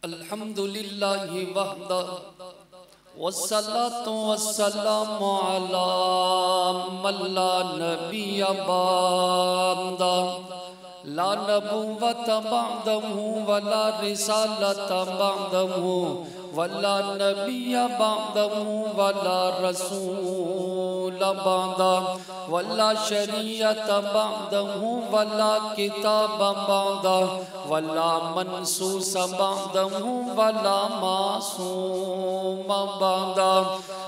अल्हम्दुलिल्लाहि वहदा वस्सलातु वस्सलामु अला मन ला नबिय्य बअदा ला नबुव्वत बअदहु वला रिसालत बअदहु वला नबिय्य बअदहु वला रसूल बअदा वला शरीयत बअदहु वला किताब बअदा वला मनसूस बअदहु वला मासूम बअदा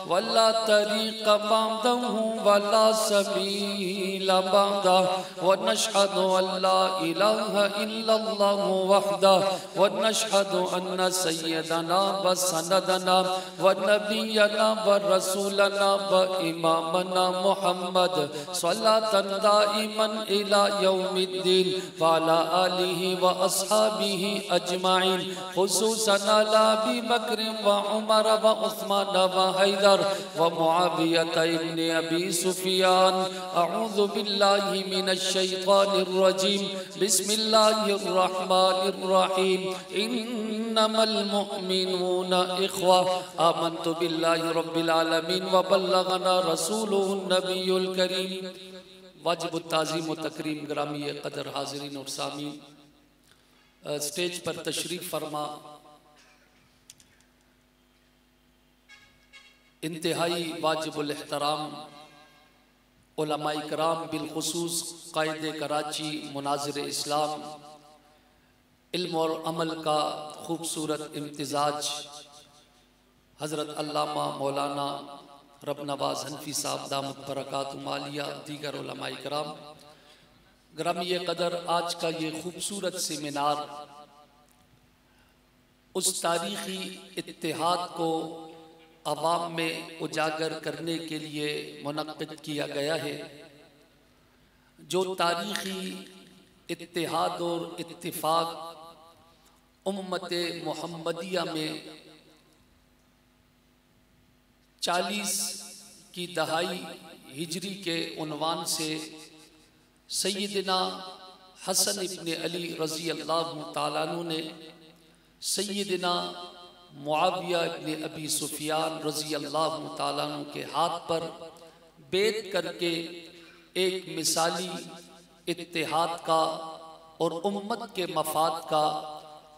वला तरीक़ बअदहु वला सबील बअदा व नशहदु अल्ला इलाहा इल्लल्लाह वहदहु व नशहदु अन्ना सय्यदना व सनदना व नबियना व रसूलना व इमामना मुहम्मद सल्लल्लाहु दाइमन इला यौमिद्दीन व अला आलिहि व अस्हाबिहि अजमाइन खुसूसन अला अबी बकर व उमर व उस्मान व हैदर व मुआविया इब्न अबी सुफियान। अऊज़ु बिल्लाहि मिनश शैतानिर रजीम। बिस्मिल्लाहिर रहमानिर रहीम। इन्नमल मुमिनूना इख्वा आमन्तु बिल्लाहि रब्बिल आलमीन व बल्लगना रसूलुहुन नबियुल करीम। वाजिबुत ताज़ीम व तकरीम ग्रामी कदर हाज़रीन और सामीन, स्टेज पर तशरीफ़ फरमा इंतहाई वाजिबुल एहतराम उलमाए कराम बिलखुसूस कायदे कराची मुनाज़िर इस्लाम इल्म और अमल का खूबसूरत इम्तिजाज हज़रत अल्लामा मौलाना रब नवाज़ हनफी साहब दामत बरकातुहु आलिया, दीगर उलमाए कराम ग्रामी कदर, आज का ये खूबसूरत सेमिनार उस तारीख़ी इत्तेहाद को अवाम में उजागर करने के लिए मुनक़्क़िद किया गया है, जो तारीख़ी इत्तेहाद और इत्तिफ़ाक़ उम्मत मुहम्मदिया में 40 की दहाई हिजरी के उन्वान से सैयदना हसन इब्न अली रज़ी अल्लाह ताला अन्हु ने सैयदना मुआविया इब्न अबी सुफियान रज़ी अल्लाह ताला अन्हु के हाथ पर बैत करके एक मिसाली इत्तेहाद का और उम्मत के मफाद का,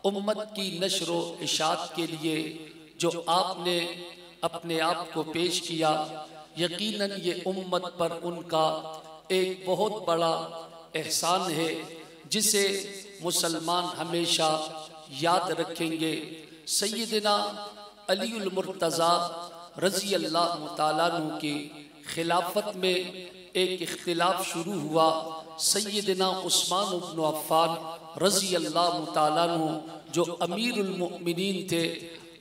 उम्मत की नश्र व इशात के लिए जो आपने अपने आप को पेश किया, यकीनन ये उम्मत पर उनका एक बहुत बड़ा एहसान है जिसे मुसलमान हमेशा याद रखेंगे। सैयदना अलीउल मुर्तज़ा रज़ी अल्लाह ताला अन्हु की खिलाफत में एक इख्तिलाफ शुरू हुआ। सैयदना उस्मान इब्न अफ़्फ़ान रज़ी अल्लाह ताला अन्हु जो अमीरुल मोमिनीन थे,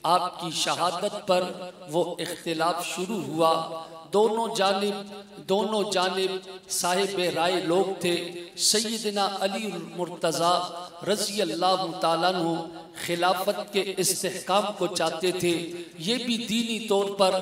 आपकी शहादत पर वो इख्तिलाफ शुरू हुआ। दोनों जानिब साहिब राय लोग थे। सैयदना अली मुर्तज़ा रज़ी अल्लाह ताला अन्हु खिलाफत के इस्तेहकाम को चाहते थे। ये भी दीनी तौर पर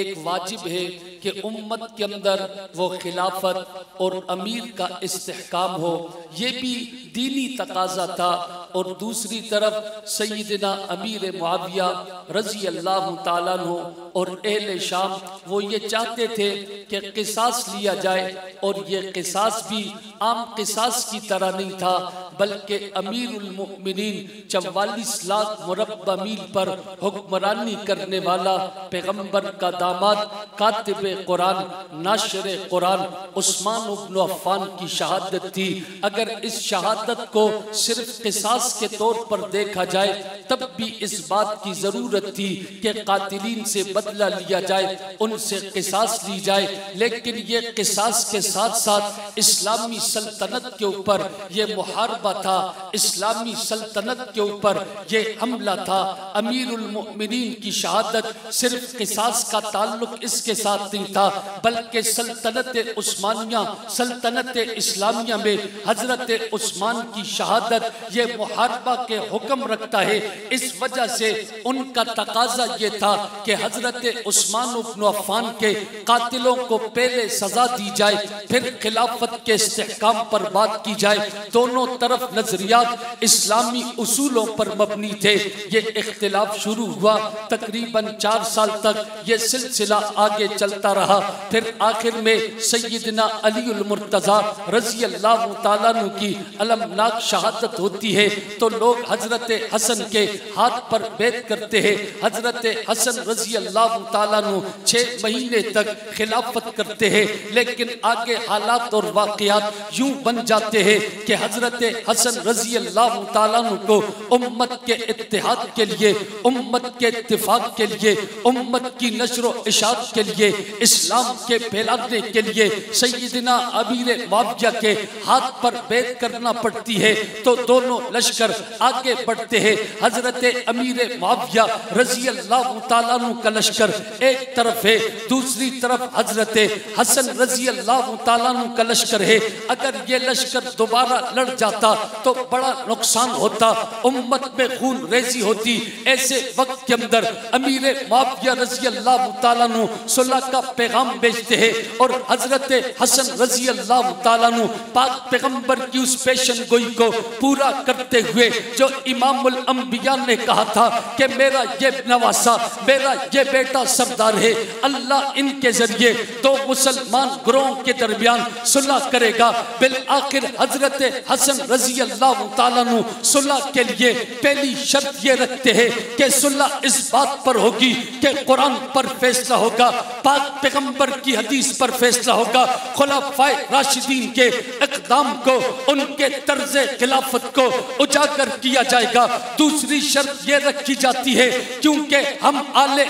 एक वाजिब है कि उम्मत के अंदर वो खिलाफत और अमीर का इस्तेहकाम हो, ये भी दीनी तकाजा था। और दूसरी तरफ सैयदना अमीर मुआविया रज़ी अल्लाह ताला अन्हु और अहले शाम वो ये चाहते थे कि क़िसास लिया जाए, और ये क़िसास भी आम क़िसास की तरह नहीं था, बल्कि अमीरुल मोमिनीन 44 लाख मुरब्बा मील पर हुक्मरानी करने वाला पैगंबर का दामाद कातिबे कुरान नाशिरे कुरान उस्मान इब्न अफ़्फ़ान की शहादत थी। अगर इस शहादत को सिर्फ क़िसास के तौर पर देखा जाए तब भी इस बात की ज़रूरत थी कि कातिलीन से बदला लिया जाए, उनसे क़िसास ली जाए। लेकिन ये क़िसास के साथ साथ इस्लामी सल्तनत के ऊपर ये मुहारबा था, इस्लामी सल्तनत के ऊपर ये हमला था। अमीरुल मोमिनीन की शहादत सिर्फ क़िसास का ताल्लुक इसके साथ नहीं था, बल्कि सल्तनत उस्मानिया, सल्तनत इस्लामिया में हजरत उस्मान की शहादत ये मुहारबा के हुक्म रखता है। इस वजह से उनका तकाजा ये था कि हजरत उस्मान इब्न अफ़्फ़ान के कातिलों को पहले सजा दी जाए, फिर खिलाफत के इस्तेहकाम पर बात की जाए। दोनों तरफ नजरियात इस्लामी उसूलों पर मबनी थे। ये इख्तिलाफ शुरू हुआ, तकरीबन 4 साल तक ये सिलसिला आगे चलता रहा। फिर आखिर में सैयदना अलीउल मुर्तज़ा रज़ी अल्लाह ताला अन्हु की अलमनाक शहादत होती है तो लोग हजरत हसन के हाथ पर बैत करते हैं। हजरत हसन रज़ी अल्लाह ताला अन्हु 6 महीने तक खिलाफत करते हैं, लेकिन आगे हालात और वाक़ियात यूं बन जाते हैं कि हजरत हसन रज़ी अल्लाह ताला अन्हु को उम्मत के इत्तेहाद के लिए, उम्मत के इत्तिफाक के लिए, उम्मत की नशर व इशाअत के लिए, इस्लाम के फैलाने के लिए सैयदना अमीर मुआविया के हाथ पर बैत करना पड़ती है। तो दोनों लश्कर आगे बढ़ते हैं। हजरत अमीर मुआविया रज़ी अल्लाह ताला अन्हु का लश्कर एक तरफ है, दूसरी तरफ हजरत हसन रज़ी अल्लाह ताला अन्हु का लश्कर है। अगर ये लश्कर दोबारा लड़ जाता तो बड़ा नुकसान होता, उम्मत में खून रेजी होती। ऐसे वक्त के अंदर अमीर मुआविया रज़ी अल्लाह ताला अन्हु सुलह का पैगाम भेजते हैं और हजरत हसन रज़ी अल्लाह ताला अन्हु पाक पैगंबर की उस पेशन गोई को पूरा करते हुए जो इमामुल अंबिया ने कहा था कि मेरा ये नवासा, मेरा ये बेटा सरदार है, अल्लाह इनके जरिए 2 मुसलमान ग्रोह के दरमियान सुलह करेगा। बिल आखिर हजरत हसन रज़ी अल्लाह ताला अन्हु सुलह के लिए पहली शर्त ये रखते हैं कि सुलह इस बात पर होगी कि कुरान पर फैसला होगा, पाक पैगंबर की हदीस पर फैसला होगा, खुलाफाए राशिदीन के इक़दाम को, उनके तर्ज़े खिलाफत को उजागर किया जाएगा। दूसरी शर्त ये रखी जाती है क्योंकि हम आले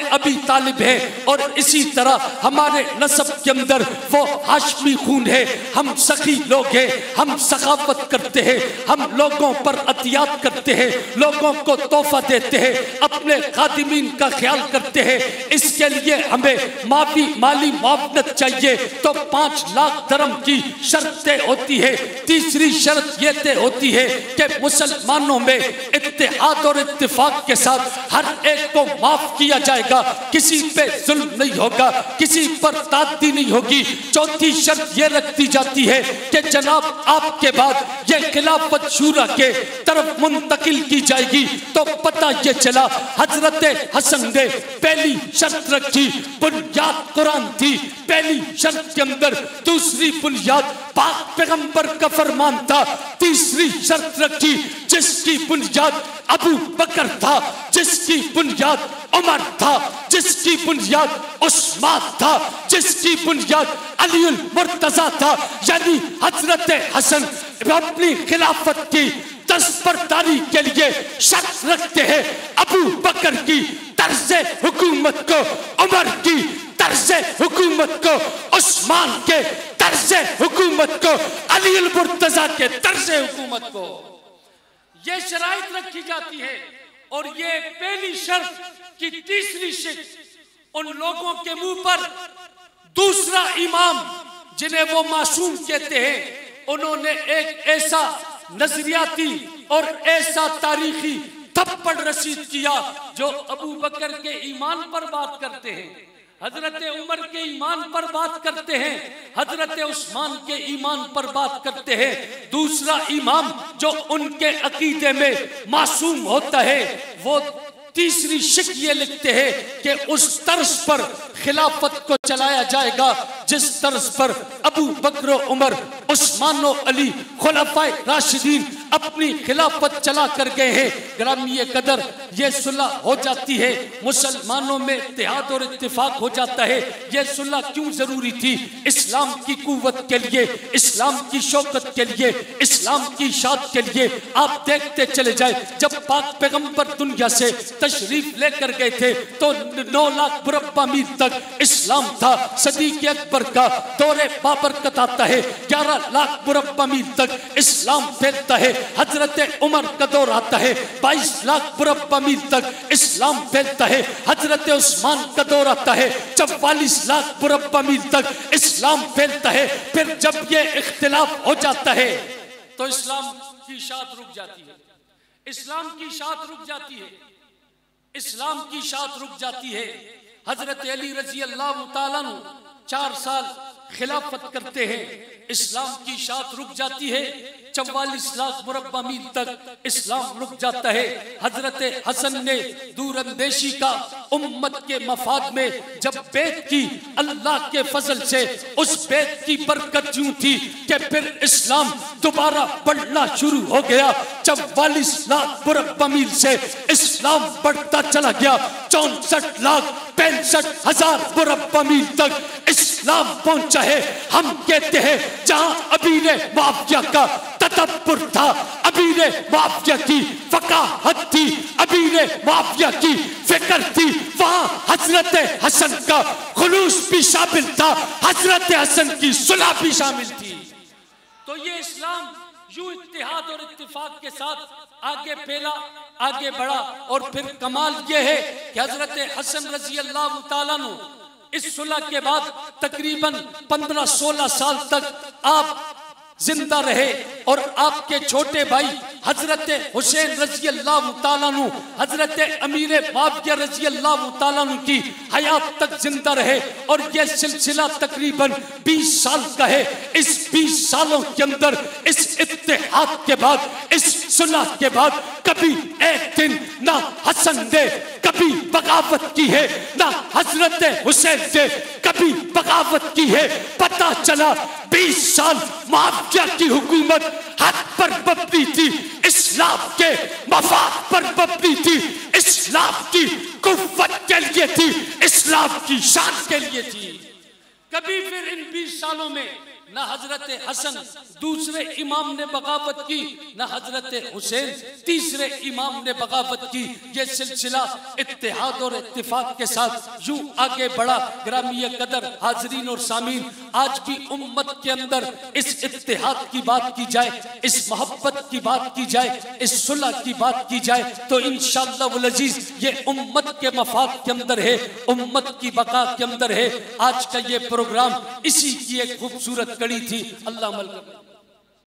अबी तालिब है और इसी तरह हमारे नस्ब के अंदर वो हाशमी खून है, हम सखी लोग हैं, हम सखावत करते हैं, हम लोगों पर अतियात करते हैं, लोगों को तोहफा देते हैं, अपने खादिमीन का ख्याल करते हैं। इसके लिए हमें माली मुआवनत चाहिए तो 5 लाख दरम की शर्तें होती है। तीसरी शर्त ये तय होती है कि मुसलमानों में इत्तेहाद और इत्तिफाक के साथ हर एक को माफ किया जाएगा, किसी पे जुल्म नहीं होगा, किसी पर ताद्दी नहीं होगी। चौथी शर्त ये रखती जाती है कि जनाब आपके बाद ये खिलाफत शूरा के तरफ मुंतकिल की जाएगी। तो पता ये चला हजरत हसन ने पहली शर्त रखी, बुनियाद कुरान थी पहली शर्त के अंदर, दूसरी बुनियाद पाक पैगंबर का फरमान था, तीसरी शर्त रखी जिसकी बुनियाद अबू बकर था, जिसकी बुनियाद उमर था, जिसकी बुनियाद उस्मान था, जिसकी बुनियाद अलीउल मुर्तज़ा था। यानी हजरत हसन अपनी खिलाफत की दस्तबरदारी के लिए शर्त रखते हैं अबू बकर की तर्ज़े हुकूमत को, उमर की तर्ज़े हुकूमत को, उस्मान के तर्ज़े हुकूमत को, अलीउल मुर्तज़ा के तर्ज़े हुकूमत को। ये शराइत रखी जाती है और ये पहली शर्त की तीसरी शिक उन लोगों के मुंह पर दूसरा इमाम जिन्हें वो मासूम कहते हैं, उन्होंने एक ऐसा नजरियाती और ऐसा तारीखी थप्पड़ रसीद किया जो अबू बकर के ईमान पर बात करते हैं, हजरत उमर के ईमान पर बात करते हैं, हजरत उस्मान के ईमान पर बात करते हैं। दूसरा इमाम जो उनके अकीदे में मासूम होता है वो तीसरी शिक ये लिखते हैं कि उस तर्ज पर खिलाफत को चलाया जाएगा जिस तर्ज पर अबू बकर उमर उस्मान अली खुलाफाए राशिदीन अपनी खिलाफत चला कर गए हैं। ग्रामीय कदर ये सुलह हो जाती है, मुसलमानों में इत्तेहाद और इत्तिफाक हो जाता है। ये सुलह क्यों जरूरी थी? इस्लाम की कुव्वत के लिए, इस्लाम की शौकत के लिए, इस्लाम की शाद के लिए। आप देखते चले जाए, जब पाक पैगंबर दुनिया से तशरीफ लेकर गए थे तो 9 लाख मुरब्बा मील तक इस्लाम था। सदीक अकबर का दौरे बाबरकत आता है, 11 लाख मुरब्बा मील तक इस्लाम फैलता है। हजरत उमर का दौर आता है, 22 लाख मुरब्बा मील तक इस्लाम फैलता है। हजरत उस्मान का दौर आता है, 44 लाख मुरब्बा मील तक इस्लाम फैलता है। फिर जब ये इख्तिलाफ हो जाता है तो इस्लाम की शाद रुक जाती है, इस्लाम की शाद रुक जाती है, इस्लाम की शाद रुक जाती है। हजरत अली रजी अल्लाह ताला अन्हु 4 साल खिलाफत करते हैं, इस्लाम की शात रुक जाती है, 44 लाख मुरब्बा मील तक इस्लाम रुक जाता है। हजरत हसन ने दूरअंदेशी का उम्मत के मफाद में जब बैत की, अल्लाह के फजल से उस बैत की बरकत यूं थी कि फिर इस्लाम दोबारा बढ़ना शुरू हो गया। 44 लाख मुरब्बा मील से इस्लाम बढ़ता चला गया, 64 लाख 65 हजार मुरब्बा मील तक इस्लाम पहुंचा है। हम कहते हैं जहां अमीर माफिया का तदब्बुर था, अमीर माफिया की फकाहत थी, अमीर माफिया की फिक्र थी, वहां हजरत हसन का खुलूस भी शामिल था, हजरत हसन की सुलह भी शामिल थी। तो ये इस्लाम यूं इत्तेहाद और इत्तिफाक के साथ आगे फैला, आगे बढ़ा। और फिर कमाल ये है कि हजरत हसन रजी अल्लाह ताला अन्हु इस सुलह के बाद तकरीबन 15-16 साल तक आप जिंदा रहे और आपके छोटे भाई हजरत हुसैन रजी अल्लाह ताला अन्हु हजरत अमीर माविया रजी अल्लाह ताला अन्हु की हयात तक जिंदा रहे। और यह सिलसिला तकरीबन 20 साल का है। इस 20 सालों के अंदर इस इत्तेहाद के बाद, इस सुलह के बाद कभी एक दिन ना हसन ने कभी बगावत की है, ना हजरत हुसैन ने कभी बगावत की है। पता चला 20 साल माफिया की हुकूमत हक पर मबनी थी, इस्लाम के मफाद पर मबनी थी, इस्लाम की कुव्वत के लिए थी, इस्लाम की शान के लिए थी। कभी फिर इन 20 सालों में न हजरत हसन दूसरे इमाम ने बगावत की, न हजरत हुसैन तीसरे इमाम ने बगावत की। ये सिलसिला इत्तेहाद और इत्तिफाक के साथ यूं आगे बढ़ा। ग्रामीय कदर हाजरीन और सामीन, आज भी उम्मत के अंदर इस इत्तेहाद की बात की जाए, इस मोहब्बत की बात की जाए, इस सुलह की बात की जाए तो इंशाअल्लाह वल अजीज ये उम्मत के मफाद के अंदर है, उम्मत की बका के अंदर है। आज का ये प्रोग्राम इसी की एक खूबसूरत कड़ी थी। अल्लाह अमल कर।